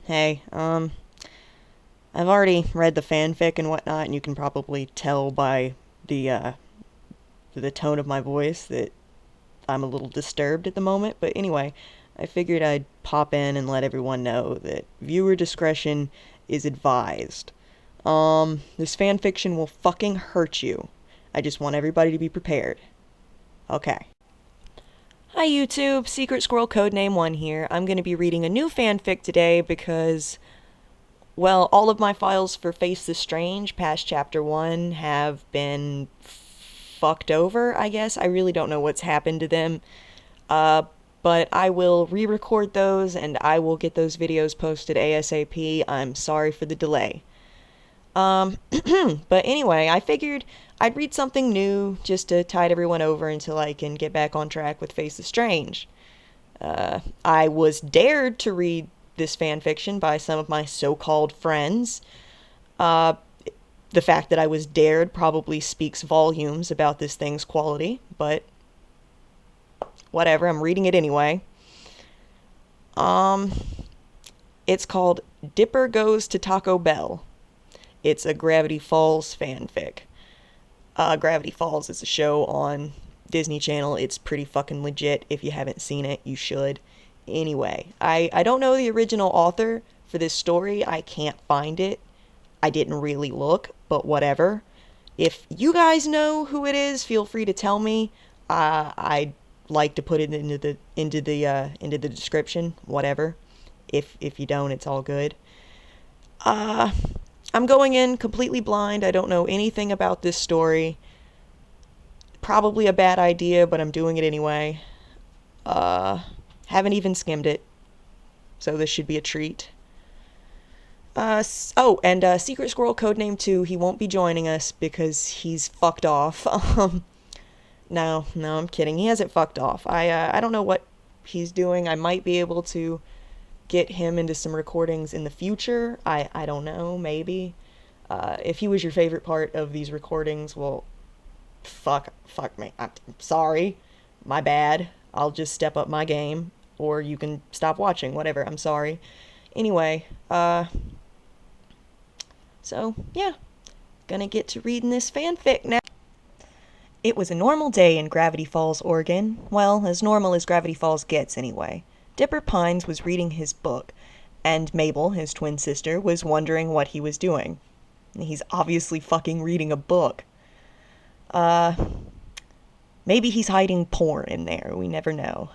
Hey, I've already read the fanfic and whatnot, and you can probably tell by the the tone of my voice that I'm a little disturbed at the moment. But anyway, I figured I'd pop in and let everyone know that viewer discretion is advised. This fanfiction will fucking hurt you. I just want everybody to be prepared. Okay. Hi YouTube, Secret Squirrel Codename 1 here. I'm going to be reading a new fanfic today because, well, all of my files for Face the Strange past chapter 1 have been fucked over, I guess. I really don't know what's happened to them. But I will re-record those and I will get those videos posted ASAP. I'm sorry for the delay. But anyway, I figured I'd read something new just to tide everyone over until I can get back on track with Face the Strange. I was dared to read this fanfiction by some of my so-called friends. The fact that I was dared probably speaks volumes about this thing's quality, but whatever, I'm reading it anyway. It's called Dipper Goes to Taco Bell. It's a Gravity Falls fanfic. Gravity Falls is a show on Disney Channel. It's pretty fucking legit. If you haven't seen it, you should. Anyway, I don't know the original author for this story. I can't find it. I didn't really look, but whatever. If you guys know who it is, feel free to tell me. I'd like to put it into the description. Whatever. If you don't, it's all good. I'm going in completely blind. I don't know anything about this story. Probably a bad idea, but I'm doing it anyway. Haven't even skimmed it, so this should be a treat. Secret Squirrel Codename 2, he won't be joining us because he's fucked off. No, I'm kidding. He hasn't fucked off. I don't know what he's doing. I might be able to get him into some recordings in the future. I don't know, maybe. If he was your favorite part of these recordings, well, fuck me. I'm sorry. My bad. I'll just step up my game, or you can stop watching, whatever. I'm sorry. Anyway, so, yeah. Gonna get to reading this fanfic now. It was a normal day in Gravity Falls, Oregon. Well, as normal as Gravity Falls gets, anyway. Dipper Pines was reading his book, and Mabel, his twin sister, was wondering what he was doing. He's obviously fucking reading a book. Maybe he's hiding porn in there, we never know.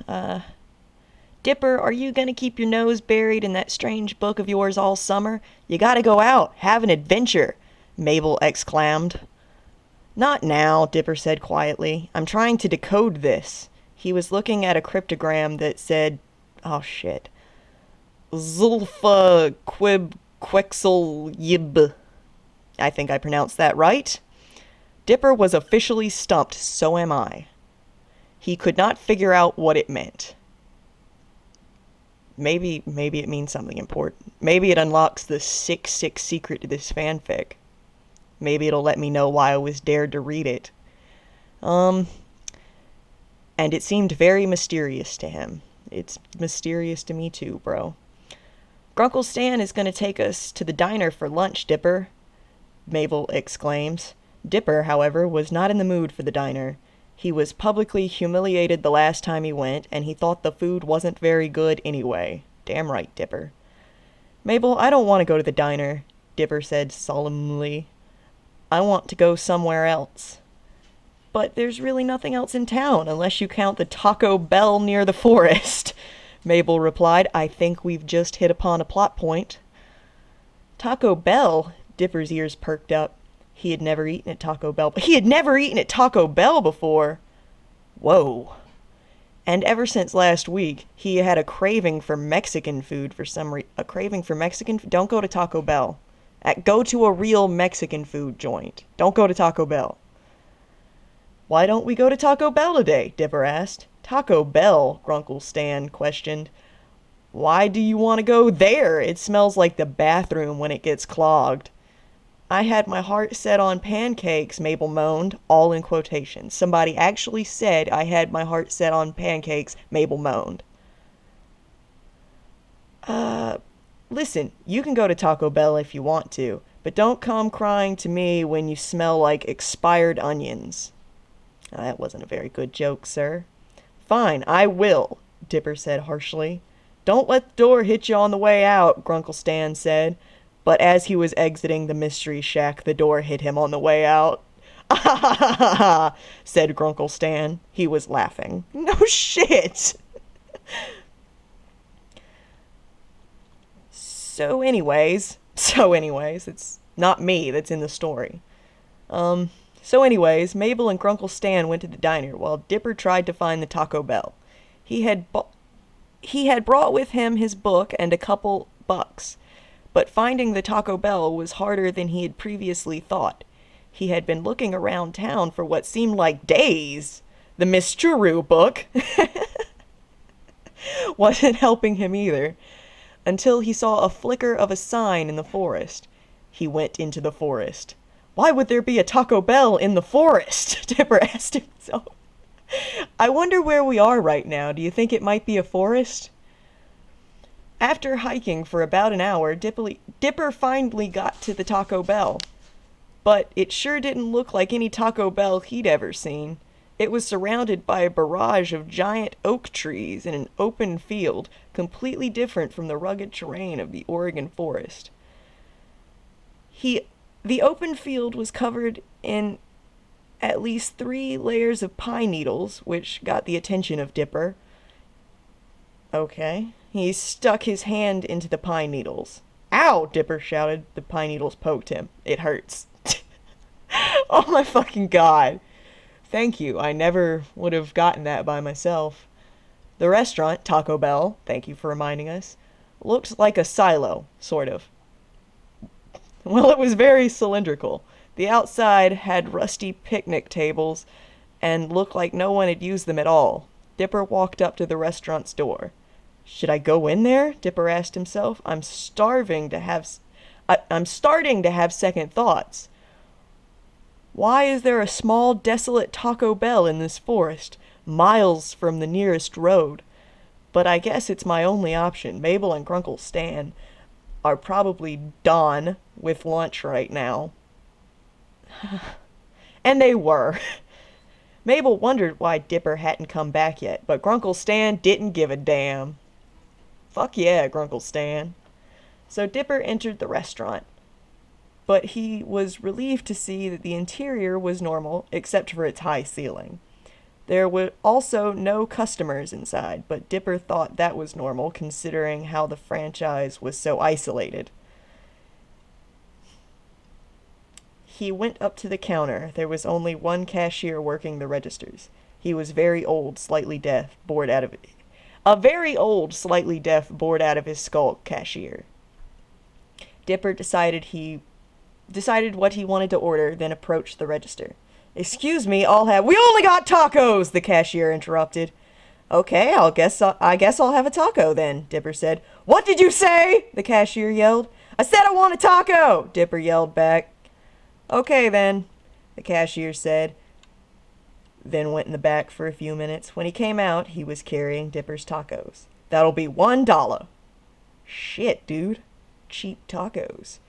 Dipper, are you gonna keep your nose buried in that strange book of yours all summer? You gotta go out, have an adventure, Mabel exclaimed. Not now, Dipper said quietly. I'm trying to decode this. He was looking at a cryptogram that said, oh shit, Zulfa Quib Quexel Yib. I think I pronounced that right. Dipper was officially stumped, so am I. He could not figure out what it meant. Maybe it means something important. Maybe it unlocks the 6-6 secret to this fanfic. Maybe it'll let me know why I was dared to read it. And it seemed very mysterious to him. It's mysterious to me too, bro. Grunkle Stan is gonna take us to the diner for lunch, Dipper, Mabel exclaims. Dipper, however, was not in the mood for the diner. He was publicly humiliated the last time he went, and he thought the food wasn't very good anyway. Damn right, Dipper. Mabel, I don't want to go to the diner, Dipper said solemnly. I want to go somewhere else. But there's really nothing else in town, unless you count the Taco Bell near the forest, Mabel replied. I think we've just hit upon a plot point. Taco Bell? Dipper's ears perked up. He had never eaten at Taco Bell. He had never eaten at Taco Bell before. Whoa. And ever since last week, he had a craving for Mexican food for some reason. A craving for Mexican food? Don't go to Taco Bell. Go to a real Mexican food joint. Don't go to Taco Bell. Why don't we go to Taco Bell today? Dipper asked. Taco Bell? Grunkle Stan questioned. Why do you want to go there? It smells like the bathroom when it gets clogged. I had my heart set on pancakes, Mabel moaned, all in quotations. Somebody actually said I had my heart set on pancakes, Mabel moaned. Listen, you can go to Taco Bell if you want to, but don't come crying to me when you smell like expired onions. That wasn't a very good joke, sir. Fine, I will, Dipper said harshly. Don't let the door hit you on the way out, Grunkle Stan said. But as he was exiting the mystery shack, the door hit him on the way out. Ah ha ha ha ha ha, said Grunkle Stan. He was laughing. No shit! So anyways, it's not me that's in the story. So anyways, Mabel and Grunkle Stan went to the diner while Dipper tried to find the Taco Bell. He had brought with him his book and a couple bucks, but finding the Taco Bell was harder than he had previously thought. He had been looking around town for what seemed like days. The Miss Churu book wasn't helping him either, until he saw a flicker of a sign in the forest. He went into the forest. Why would there be a Taco Bell in the forest? Dipper asked himself. I wonder where we are right now. Do you think it might be a forest? After hiking for about an hour, Dipper finally got to the Taco Bell. But it sure didn't look like any Taco Bell he'd ever seen. It was surrounded by a barrage of giant oak trees in an open field, completely different from the rugged terrain of the Oregon forest. The open field was covered in at least 3 layers of pine needles, which got the attention of Dipper. Okay. He stuck his hand into the pine needles. Ow! Dipper shouted. The pine needles poked him. It hurts. Oh my fucking god. Thank you. I never would have gotten that by myself. The restaurant, Taco Bell, thank you for reminding us, looked like a silo, sort of. Well, it was very cylindrical. The outside had rusty picnic tables and looked like no one had used them at all. Dipper walked up to the restaurant's door. Should I go in there? Dipper asked himself. I'm starting to have second thoughts. Why is there a small, desolate Taco Bell in this forest, miles from the nearest road? But I guess it's my only option. Mabel and Grunkle Stan are probably done with lunch right now. And they were. Mabel wondered why Dipper hadn't come back yet, but Grunkle Stan didn't give a damn. Fuck yeah, Grunkle Stan. So Dipper entered the restaurant, but he was relieved to see that the interior was normal, except for its high ceiling. There were also no customers inside, but Dipper thought that was normal, considering how the franchise was so isolated. He went up to the counter. There was only one cashier working the registers. He was very old, slightly deaf, bored out of it. A very old, slightly deaf, bored out of his skull cashier. Dipper decided what he wanted to order, then approached the register. Excuse me, We only got tacos, the cashier interrupted. Okay, I guess I'll have a taco then, Dipper said. What did you say? The cashier yelled. I said I want a taco, Dipper yelled back. Okay then, the cashier said, then went in the back for a few minutes. When he came out, he was carrying Dipper's tacos. That'll be $1. Shit, dude. Cheap tacos,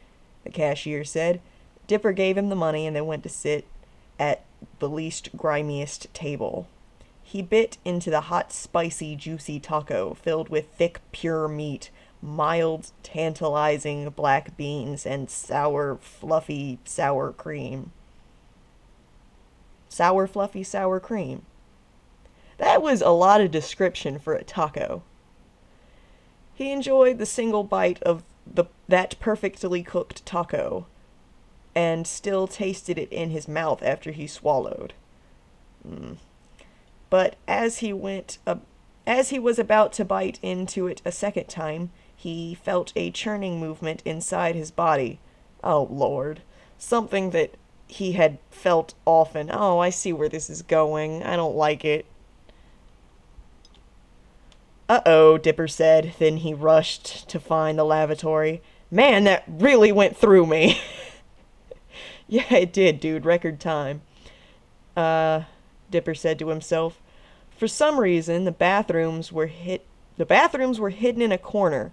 the cashier said. Dipper gave him the money and then went to sit at the least grimiest table. He bit into the hot, spicy, juicy taco filled with thick, pure meat, mild, tantalizing black beans, and sour, fluffy, sour cream. Sour, fluffy, sour cream. That was a lot of description for a taco. He enjoyed the single bite of that perfectly cooked taco, and still tasted it in his mouth after he swallowed. But as he was about to bite into it a second time, he felt a churning movement inside his body. Oh, Lord. Something that he had felt often. Oh, I see where this is going. I don't like it. Uh-oh, Dipper said. Then he rushed to find the lavatory. Man, that really went through me. Yeah, it did, dude. Record time. Dipper said to himself. For some reason, the bathrooms were hidden in a corner,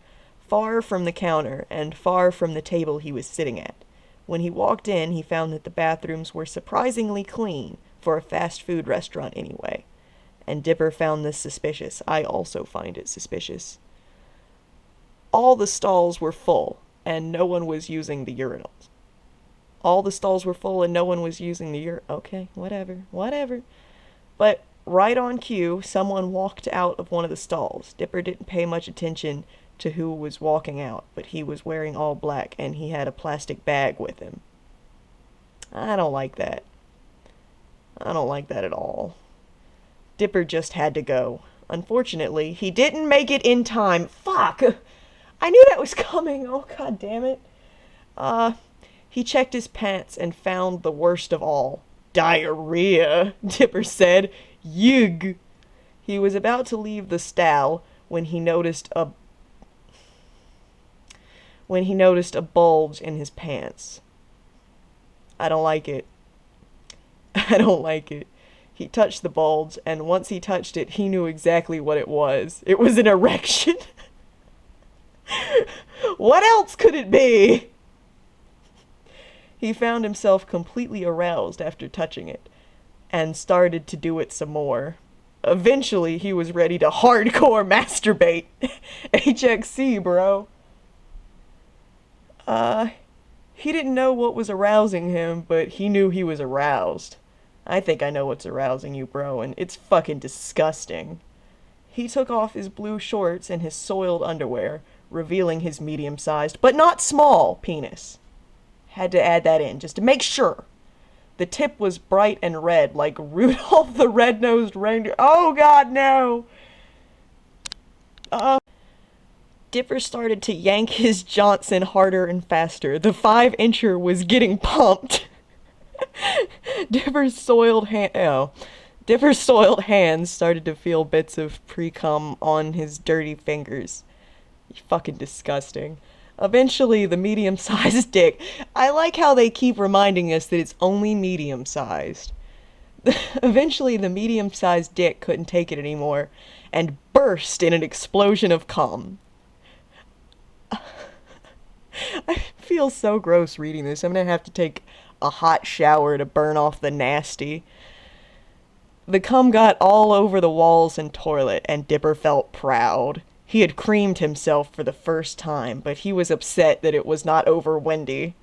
far from the counter and far from the table he was sitting at. When he walked in, he found that the bathrooms were surprisingly clean, for a fast food restaurant anyway. And Dipper found this suspicious. I also find it suspicious. All the stalls were full, and no one was using the urinals. All the stalls were full and no one was using the Okay, whatever. But right on cue, someone walked out of one of the stalls. Dipper didn't pay much attention to who was walking out, but he was wearing all black and he had a plastic bag with him. I don't like that. I don't like that at all. Dipper just had to go. Unfortunately, he didn't make it in time. Fuck! I knew that was coming. Oh, god damn it. He checked his pants and found the worst of all. Diarrhea, Dipper said. Yig. He was about to leave the stall when he noticed a bulge in his pants. I don't like it. I don't like it. He touched the bulge, and once he touched it, he knew exactly what it was. It was an erection. What else could it be? He found himself completely aroused after touching it, and started to do it some more. Eventually, he was ready to hardcore masturbate. HXC, bro. He didn't know what was arousing him, but he knew he was aroused. I think I know what's arousing you, bro, and it's fucking disgusting. He took off his blue shorts and his soiled underwear, revealing his medium-sized, but not small, penis. Had to add that in, just to make sure. The tip was bright and red, like Rudolph the Red-Nosed Reindeer. Oh god, no! Dipper started to yank his Johnson harder and faster. The 5-incher was getting pumped. Dipper's soiled hands started to feel bits of pre-cum on his dirty fingers. Fucking disgusting. Eventually, the medium-sized dick... I like how they keep reminding us that it's only medium-sized. Eventually, the medium-sized dick couldn't take it anymore, and burst in an explosion of cum. I feel so gross reading this. I'm gonna have to take a hot shower to burn off the nasty. The cum got all over the walls and toilet, and Dipper felt proud. He had creamed himself for the first time, but he was upset that it was not over Wendy.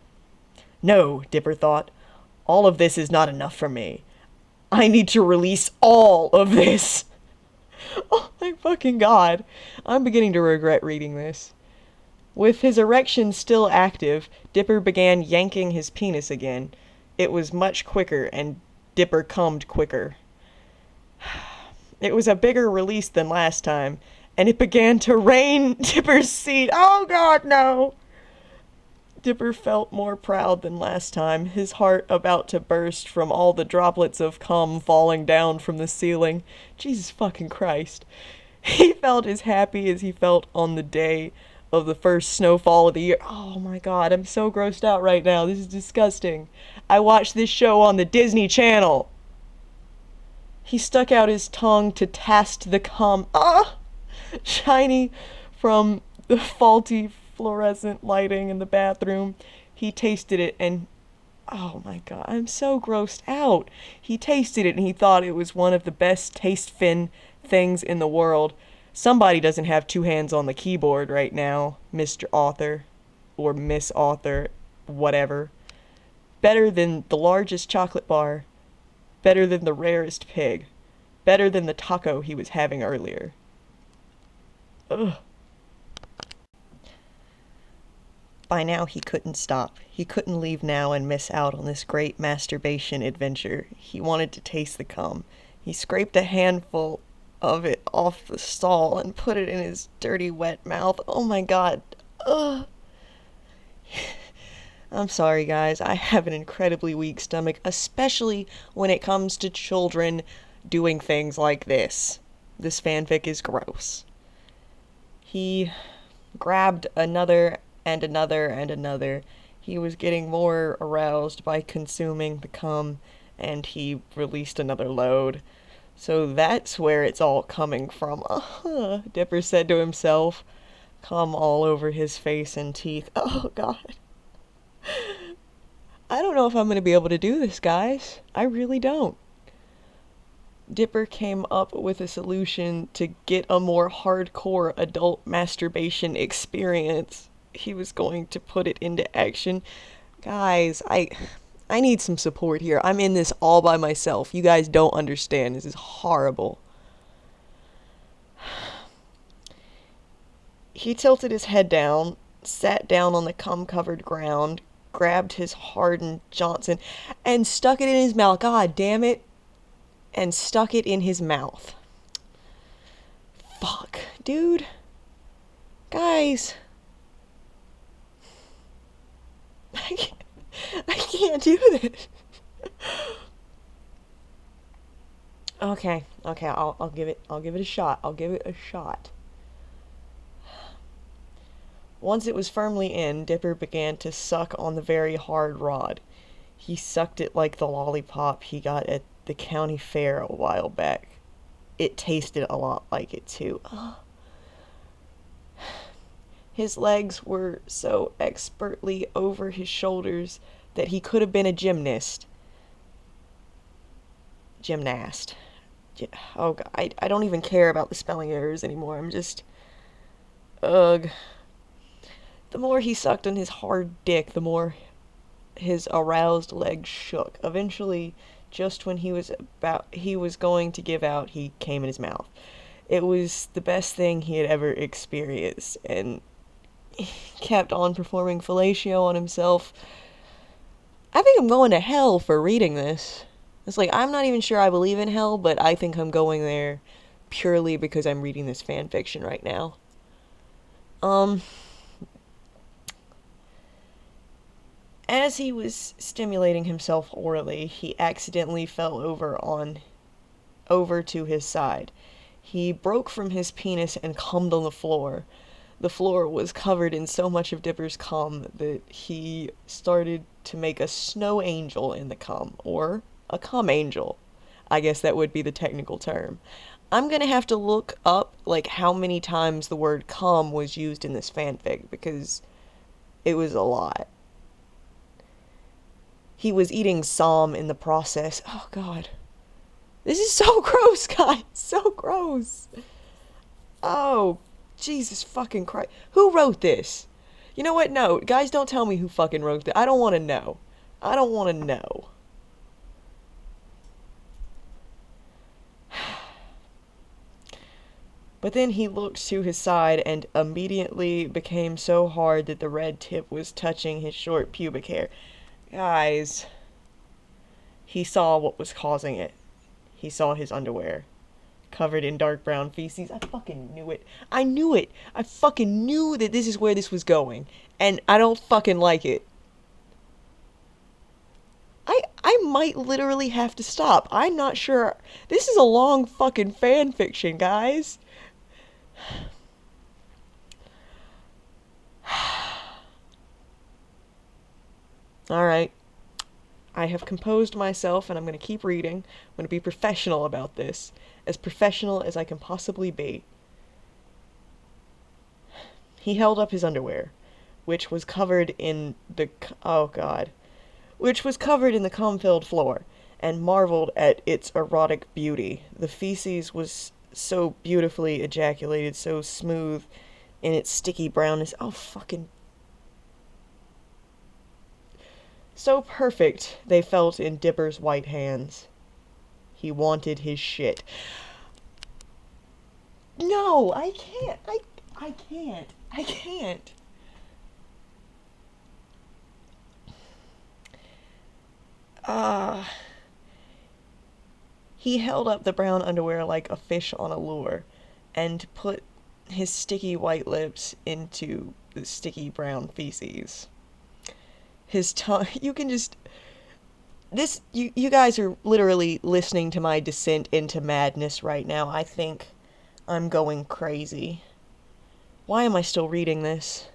No, Dipper thought. All of this is not enough for me. I need to release all of this. Oh my fucking god. I'm beginning to regret reading this. With his erection still active, Dipper began yanking his penis again. It was much quicker, and Dipper cummed quicker. It was a bigger release than last time, and it began to rain Dipper's seed. Oh god, no! Dipper felt more proud than last time, his heart about to burst from all the droplets of cum falling down from the ceiling. Jesus fucking Christ. He felt as happy as he felt on the day of the first snowfall of the year. Oh my god, I'm so grossed out right now. This is disgusting. I watched this show on the Disney Channel. He stuck out his tongue to taste the cum. Shiny from the faulty fluorescent lighting in the bathroom. He tasted it and... oh my god, I'm so grossed out. He tasted it and he thought it was one of the best taste fin things in the world. Somebody doesn't have two hands on the keyboard right now, Mr. Author, or Miss Author, whatever. Better than the largest chocolate bar. Better than the rarest pig. Better than the taco he was having earlier. Ugh. By now he couldn't stop. He couldn't leave now and miss out on this great masturbation adventure. He wanted to taste the cum. He scraped a handful of it off the stall and put it in his dirty, wet mouth. Oh my god. Ugh. I'm sorry, guys. I have an incredibly weak stomach, especially when it comes to children doing things like this. This fanfic is gross. He grabbed another and another and another. He was getting more aroused by consuming the cum, and he released another load. So that's where it's all coming from. Dipper said to himself. Cum all over his face and teeth. Oh, God. I don't know if I'm going to be able to do this, guys. I really don't. Dipper came up with a solution to get a more hardcore adult masturbation experience. He was going to put it into action. Guys, I need some support here. I'm in this all by myself. You guys don't understand. This is horrible. He tilted his head down, sat down on the cum-covered ground, grabbed his hardened Johnson, and stuck it in his mouth. God damn it. And stuck it in his mouth. Fuck, dude. Guys. I can't do this. Okay, I'll give it a shot. I'll give it a shot. Once it was firmly in, Dipper began to suck on the very hard rod. He sucked it like the lollipop he got at the county fair a while back. It tasted a lot like it too. His legs were so expertly over his shoulders that he could have been a gymnast. Oh God, I don't even care about the spelling errors anymore. I'm just... Ugh. The more he sucked on his hard dick, the more his aroused legs shook. Eventually, just when he was going to give out, he came in his mouth. It was the best thing he had ever experienced, and he kept on performing fellatio on himself. I think I'm going to hell for reading this. It's like, I'm not even sure I believe in hell, but I think I'm going there purely because I'm reading this fan fiction right now. As he was stimulating himself orally, he accidentally fell over to his side. He broke from his penis and cummed on the floor. The floor was covered in so much of Dipper's cum that he started to make a snow angel in the cum, or a cum angel. I guess that would be the technical term. I'm gonna have to look up, like, how many times the word cum was used in this fanfic, because it was a lot. He was eating Psalm in the process. Oh, God. This is so gross, guys. So gross. Oh, Jesus fucking Christ. Who wrote this? You know what? No, guys, don't tell me who fucking wrote this. I don't want to know. I don't want to know. But then he looked to his side and immediately became so hard that the red tip was touching his short pubic hair. Guys, he saw what was causing it. He saw his underwear, covered in dark brown feces. I fucking knew it. I knew it. I fucking knew that this is where this was going. And I don't fucking like it. I might literally have to stop. I'm not sure. This is a long fucking fan fiction, guys. Alright. I have composed myself and I'm going to keep reading. I'm going to be professional about this. As professional as I can possibly be. He held up his underwear, which was covered in the... Oh, God. Which was covered in the cum-filled floor, and marveled at its erotic beauty. The feces was so beautifully ejaculated, so smooth in its sticky brownness. Oh, fucking... So perfect they felt in Dipper's white hands. He wanted his shit. No, I can't. I can't. I can't. He held up the brown underwear like a fish on a lure, and put his sticky white lips into the sticky brown feces. His tongue... You can just... This... You guys are literally listening to my descent into madness right now. I think I'm going crazy. Why am I still reading this?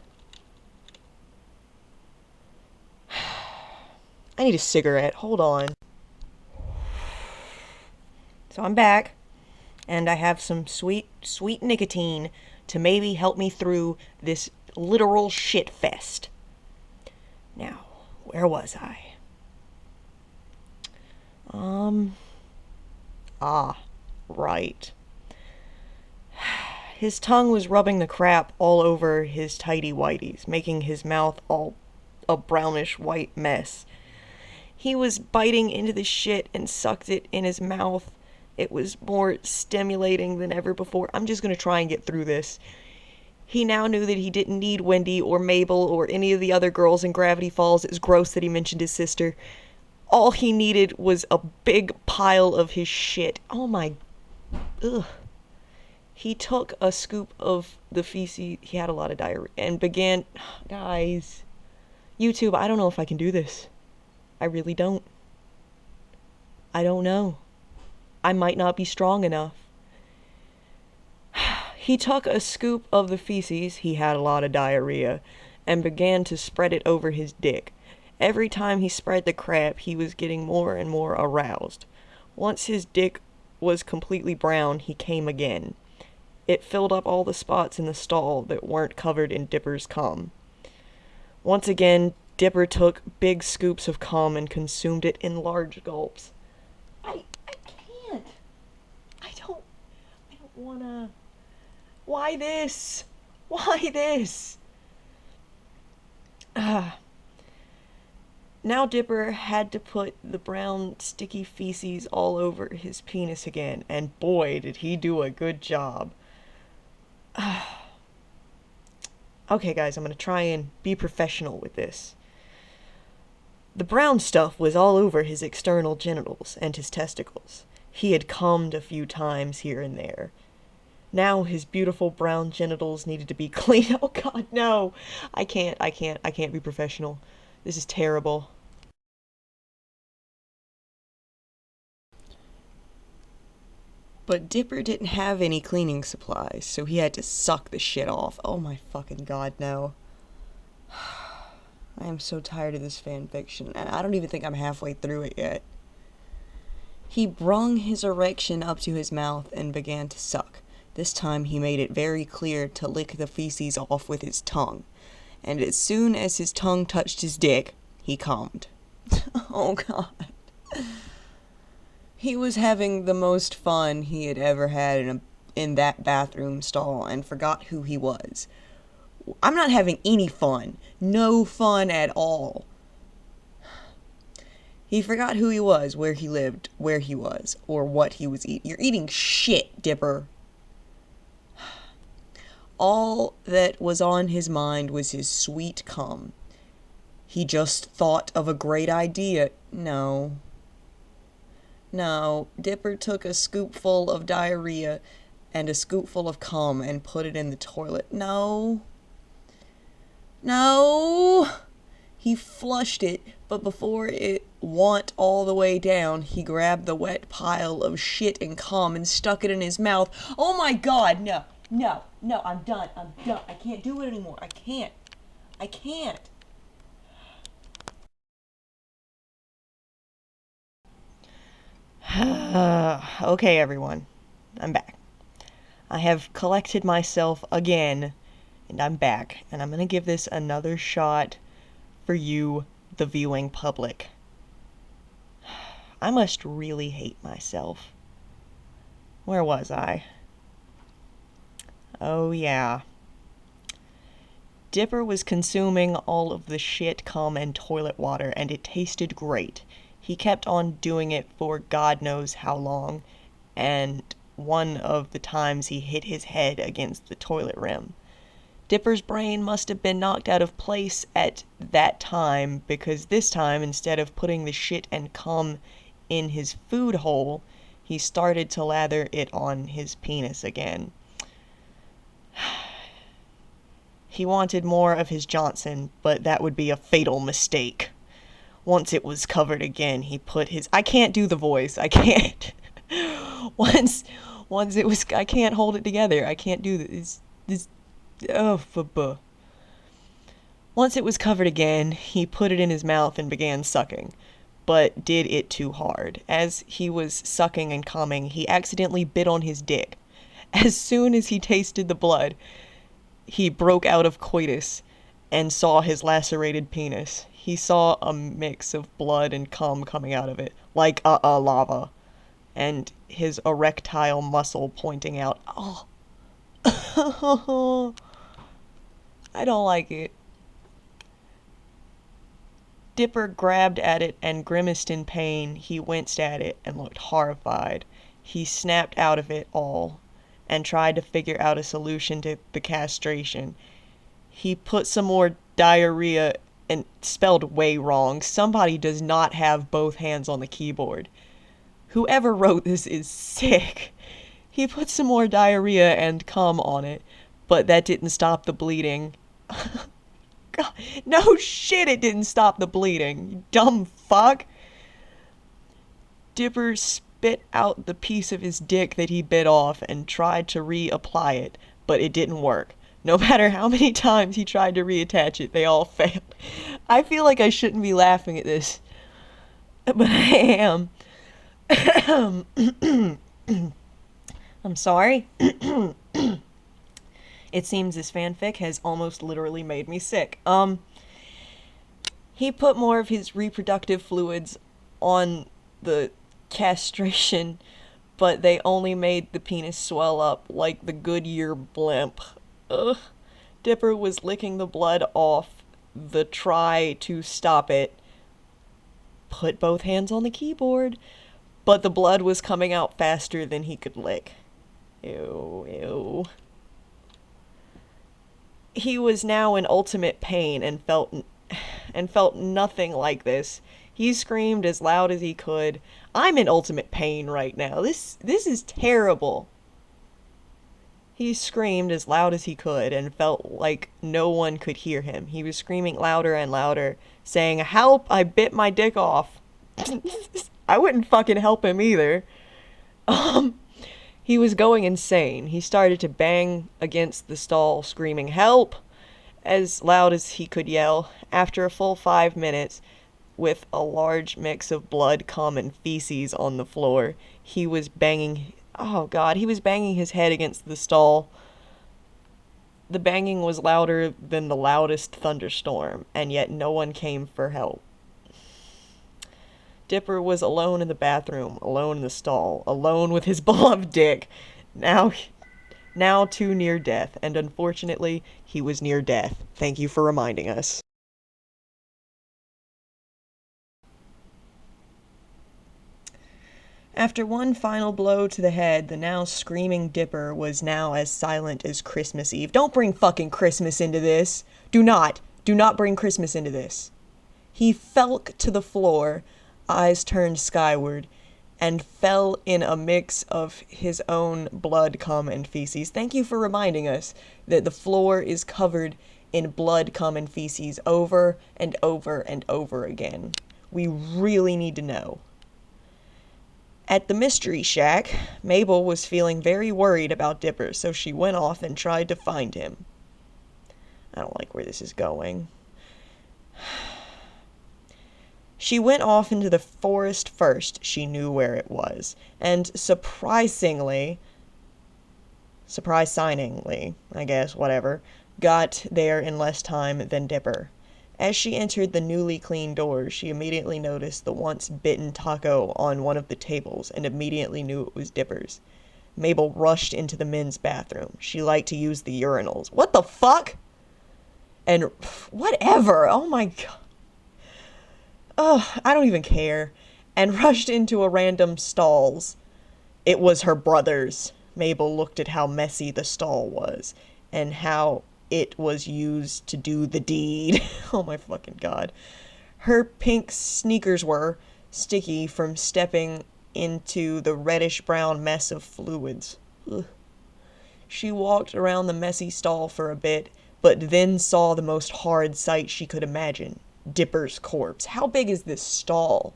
I need a cigarette. Hold on. So I'm back, and I have some sweet nicotine to maybe help me through this literal shit fest. Now, where was I? Right. His tongue was rubbing the crap all over his tighty whities, making his mouth all a brownish white mess. He was biting into the shit and sucked it in his mouth. It was more stimulating than ever before. I'm just gonna try and get through this. He now knew that he didn't need Wendy or Mabel or any of the other girls in Gravity Falls. It was gross that he mentioned his sister. All he needed was a big pile of his shit. Oh my... Ugh. He took a scoop of the feces, he had a lot of diarrhea, and began... Guys, YouTube, I don't know if I can do this. I really don't. I don't know. I might not be strong enough. He took a scoop of the feces, he had a lot of diarrhea, and began to spread it over his dick. Every time he spread the crap, he was getting more and more aroused. Once his dick was completely brown, he came again. It filled up all the spots in the stall that weren't covered in Dipper's cum. Once again, Dipper took big scoops of cum and consumed it in large gulps. I can't. I don't wanna... Why this? Why this? Now Dipper had to put the brown, sticky feces all over his penis again, and boy, did he do a good job. Okay, guys, I'm gonna try and be professional with this. The brown stuff was all over his external genitals and his testicles. He had cummed a few times here and there. Now his beautiful brown genitals needed to be cleaned. Oh god, no! I can't be professional. This is terrible. But Dipper didn't have any cleaning supplies, so he had to suck the shit off. Oh my fucking god, no. I am so tired of this fanfiction, and I don't even think I'm halfway through it yet. He brung his erection up to his mouth and began to suck. This time he made it very clear to lick the feces off with his tongue. And as soon as his tongue touched his dick, he cummed. Oh god. He was having the most fun he had ever had in that bathroom stall and forgot who he was. I'm not having any fun. No fun at all. He forgot who he was, where he lived, where he was, or what he was eating. You're eating shit, Dipper. All that was on his mind was his sweet cum. He just thought of a great idea. No, Dipper took a scoopful of diarrhea and a scoopful of cum and put it in the toilet. No. He flushed it, but before it went all the way down, he grabbed the wet pile of shit and cum and stuck it in his mouth. Oh my god, no, I'm done. I can't do it anymore. I can't. Okay, everyone. I'm back. I have collected myself again, and I'm back. And I'm gonna give this another shot for you, the viewing public. I must really hate myself. Where was I? Oh, yeah. Dipper was consuming all of the shit, cum, and toilet water, and it tasted great. He kept on doing it for God knows how long, and one of the times he hit his head against the toilet rim. Dipper's brain must have been knocked out of place at that time, because this time, instead of putting the shit and cum in his food hole, he started to lather it on his penis again. He wanted more of his Johnson, but that would be a fatal mistake. Once it was covered again, he put his... I can't do the voice. I can't. Once it was... I can't hold it together. I can't do this. Once it was covered again, he put it in his mouth and began sucking, but did it too hard. As he was sucking and coming, he accidentally bit on his dick. As soon as he tasted the blood, he broke out of coitus and saw his lacerated penis. He saw a mix of blood and cum coming out of it, like lava, and his erectile muscle pointing out. Oh, I don't like it. Dipper grabbed at it and grimaced in pain. He winced at it and looked horrified. He snapped out of it all and tried to figure out a solution to the castration. He put some more diarrhea, and spelled way wrong. Somebody does not have both hands on the keyboard. Whoever wrote this is sick. He put some more diarrhea and cum on it, but that didn't stop the bleeding. God, no shit, it didn't stop the bleeding, you dumb fuck. Dipper spit out the piece of his dick that he bit off and tried to reapply it, but it didn't work. No matter how many times he tried to reattach it, they all failed. I feel like I shouldn't be laughing at this, but I am. I'm sorry. It seems this fanfic has almost literally made me sick. He put more of his reproductive fluids on the castration, but they only made the penis swell up like the Goodyear blimp. Ugh. Dipper was licking the blood off the try to stop it. Put both hands on the keyboard, but the blood was coming out faster than he could lick. Ew, ew. He was now in ultimate pain and felt nothing like this. He screamed as loud as he could. I'm in ultimate pain right now. This is terrible. He screamed as loud as he could and felt like no one could hear him. He was screaming louder and louder, saying, "Help, I bit my dick off." I wouldn't fucking help him either. He was going insane. He started to bang against the stall, screaming, "Help!" as loud as he could yell. After a full 5 minutes, with a large mix of blood, cum, and feces on the floor, he was banging... Oh, God. He was banging his head against the stall. The banging was louder than the loudest thunderstorm, and yet no one came for help. Dipper was alone in the bathroom, alone in the stall, alone with his beloved dick. Now too near death, and unfortunately, he was near death. Thank you for reminding us. After one final blow to the head, the now screaming Dipper was now as silent as Christmas Eve. Don't bring fucking Christmas into this. Do not bring Christmas into this. He fell to the floor, eyes turned skyward, and fell in a mix of his own blood, cum, and feces. Thank you for reminding us that the floor is covered in blood, cum, and feces over and over and over again. We really need to know. At the Mystery Shack, Mabel was feeling very worried about Dipper, so she went off and tried to find him. I don't like where this is going. She went off into the forest first. She knew where it was. And surprisingly, I guess, whatever, got there in less time than Dipper. As she entered the newly cleaned doors, she immediately noticed the once bitten taco on one of the tables and immediately knew it was Dipper's. Mabel rushed into the men's bathroom. She liked to use the urinals. What the fuck? And whatever. Oh my god. Ugh, I don't even care. And rushed into a random stalls. It was her brother's. Mabel looked at how messy the stall was, and how it was used to do the deed. Oh my fucking god. Her pink sneakers were sticky from stepping into the reddish-brown mess of fluids. Ugh. She walked around the messy stall for a bit, but then saw the most horrid sight she could imagine. Dipper's corpse. How big is this stall?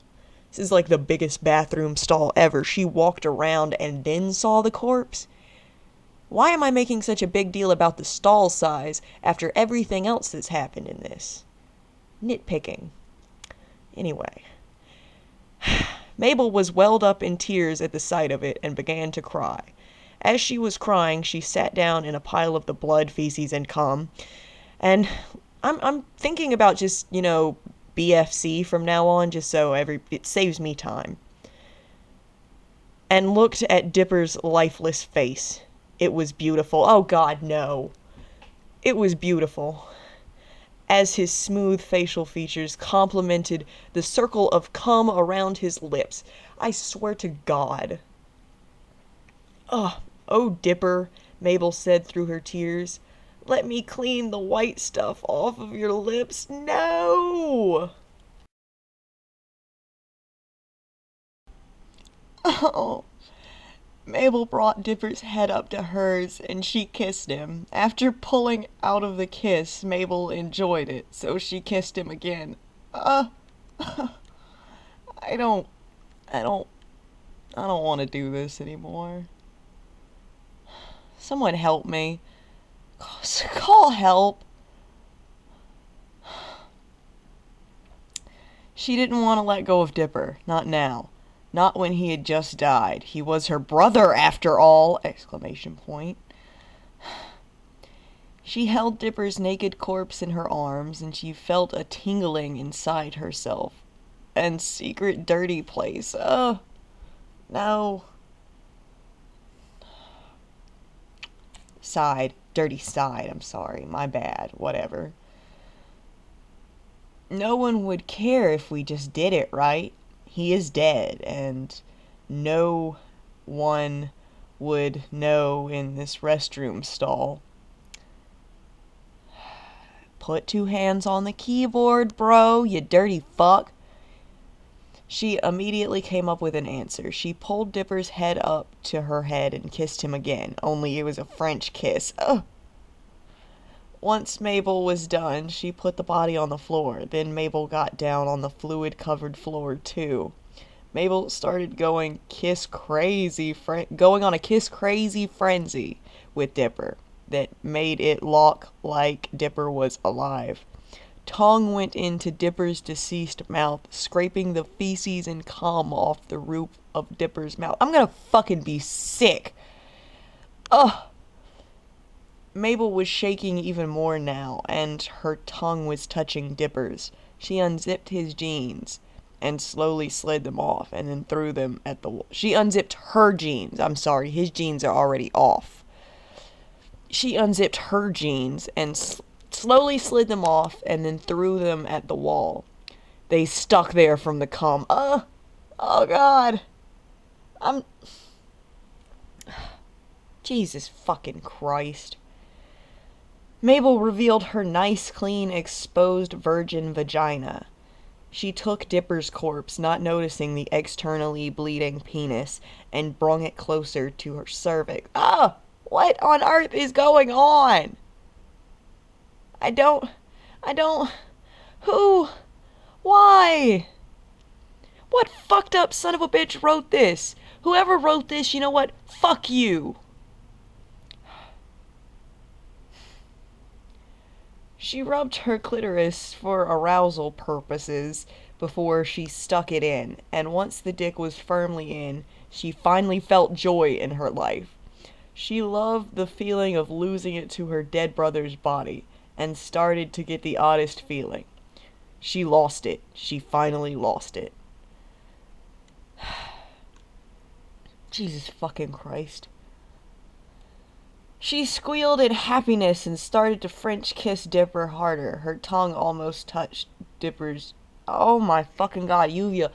This is like the biggest bathroom stall ever. She walked around and then saw the corpse? Why am I making such a big deal about the stall size after everything else that's happened in this? Nitpicking. Anyway. Mabel was welled up in tears at the sight of it and began to cry. As she was crying, she sat down in a pile of the blood, feces, and cum. And I'm thinking about just, BFC from now on, just so it saves me time. And looked at Dipper's lifeless face. It was beautiful. Oh God, no. It was beautiful. As his smooth facial features complemented the circle of cum around his lips. I swear to God. Oh, Dipper, Mabel said through her tears. Let me clean the white stuff off of your lips. No! Oh. Mabel brought Dipper's head up to hers, and she kissed him. After pulling out of the kiss, Mabel enjoyed it, so she kissed him again. I don't want to do this anymore. Someone help me. Call help. She didn't want to let go of Dipper, not now. Not when he had just died. He was her brother, after all! Exclamation point. She held Dipper's naked corpse in her arms, and she felt a tingling inside herself. And secret dirty place. No. Dirty side, I'm sorry. My bad. Whatever. No one would care if we just did it, right? He is dead, and no one would know in this restroom stall. Put 2 hands on the keyboard, bro, you dirty fuck. She immediately came up with an answer. She pulled Dipper's head up to her head and kissed him again, only it was a French kiss. Ugh. Once Mabel was done, she put the body on the floor. Then Mabel got down on the fluid-covered floor, too. Mabel started going on a kiss-crazy frenzy with Dipper that made it look like Dipper was alive. Tongue went into Dipper's deceased mouth, scraping the feces and cum off the roof of Dipper's mouth. I'm gonna fucking be sick. Ugh. Mabel was shaking even more now, and her tongue was touching Dipper's. She unzipped his jeans and slowly slid them off and then threw them at the wall. She unzipped her jeans. I'm sorry, his jeans are already off. She unzipped her jeans and slowly slid them off and then threw them at the wall. They stuck there from the cum. Oh God. Jesus fucking Christ. Mabel revealed her nice, clean, exposed virgin vagina. She took Dipper's corpse, not noticing the externally bleeding penis, and brung it closer to her cervix. What on earth is going on? I don't... Who? Why? What fucked up son of a bitch wrote this? Whoever wrote this, you know what? Fuck you. She rubbed her clitoris for arousal purposes before she stuck it in, and once the dick was firmly in, she finally felt joy in her life. She loved the feeling of losing it to her dead brother's body, and started to get the oddest feeling. She lost it. She finally lost it. Jesus fucking Christ. She squealed in happiness and started to French kiss Dipper harder. Her tongue almost touched Dipper's... Oh my fucking God, you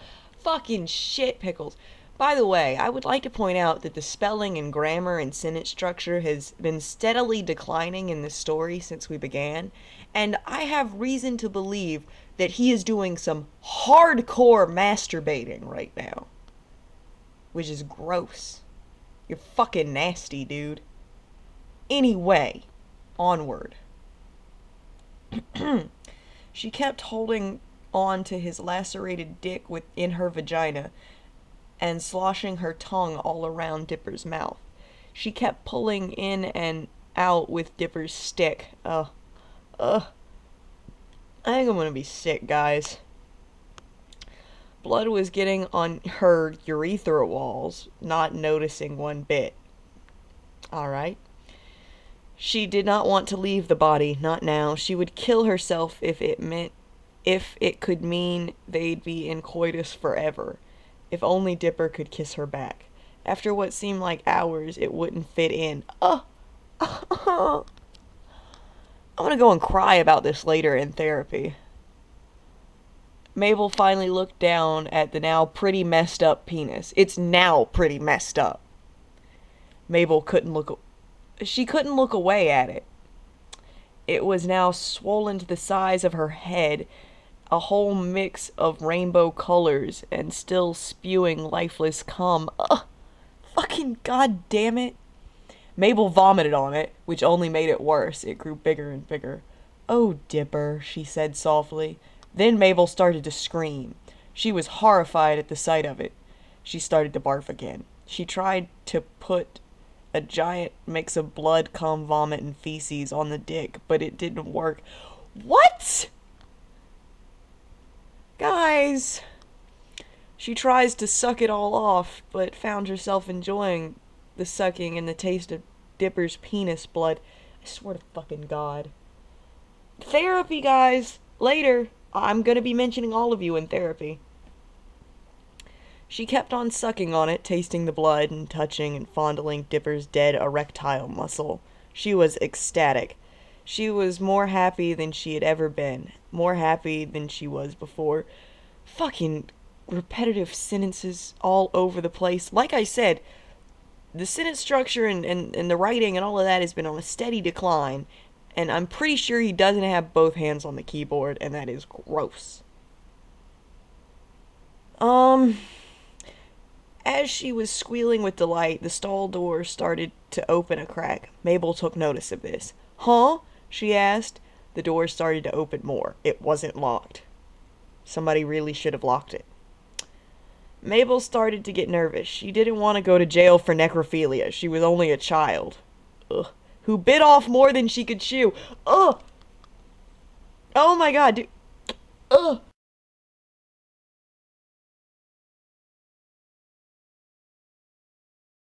fucking shit pickles. By the way, I would like to point out that the spelling and grammar and sentence structure has been steadily declining in this story since we began, and I have reason to believe that he is doing some hardcore masturbating right now. Which is gross. You're fucking nasty, dude. Anyway, onward. She kept holding on to his lacerated dick within her vagina and sloshing her tongue all around Dipper's mouth. She kept pulling in and out with Dipper's stick. I think I'm gonna be sick, guys. Blood was getting on her urethra walls, not noticing one bit. Alright. She did not want to leave the body, not now. She would kill herself if it could mean they'd be in coitus forever. If only Dipper could kiss her back. After what seemed like hours, it wouldn't fit in. I'm gonna go and cry about this later in therapy. Mabel finally looked down at the now pretty messed up penis. It's now pretty messed up. Mabel couldn't look away at it. It was now swollen to the size of her head, a whole mix of rainbow colors, and still spewing lifeless cum. Fucking goddamn it. Mabel vomited on it, which only made it worse. It grew bigger and bigger. "Oh, Dipper," she said softly. Then Mabel started to scream. She was horrified at the sight of it. She started to barf again. She tried to put a giant mix of blood, cum, vomit, and feces on the dick, but it didn't work. What? Guys. She tries to suck it all off, but found herself enjoying the sucking and the taste of Dipper's penis blood. I swear to fucking God. Therapy, guys. Later. I'm gonna be mentioning all of you in therapy. She kept on sucking on it, tasting the blood and touching and fondling Dipper's dead erectile muscle. She was ecstatic. She was more happy than she had ever been. More happy than she was before. Fucking repetitive sentences all over the place. Like I said, the sentence structure and the writing and all of that has been on a steady decline. And I'm pretty sure he doesn't have both hands on the keyboard, and that is gross. As she was squealing with delight, the stall door started to open a crack. Mabel took notice of this. "Huh?" she asked. The door started to open more. It wasn't locked. Somebody really should have locked it. Mabel started to get nervous. She didn't want to go to jail for necrophilia. She was only a child. Ugh. Who bit off more than she could chew. Ugh! Oh my God, dude. Ugh!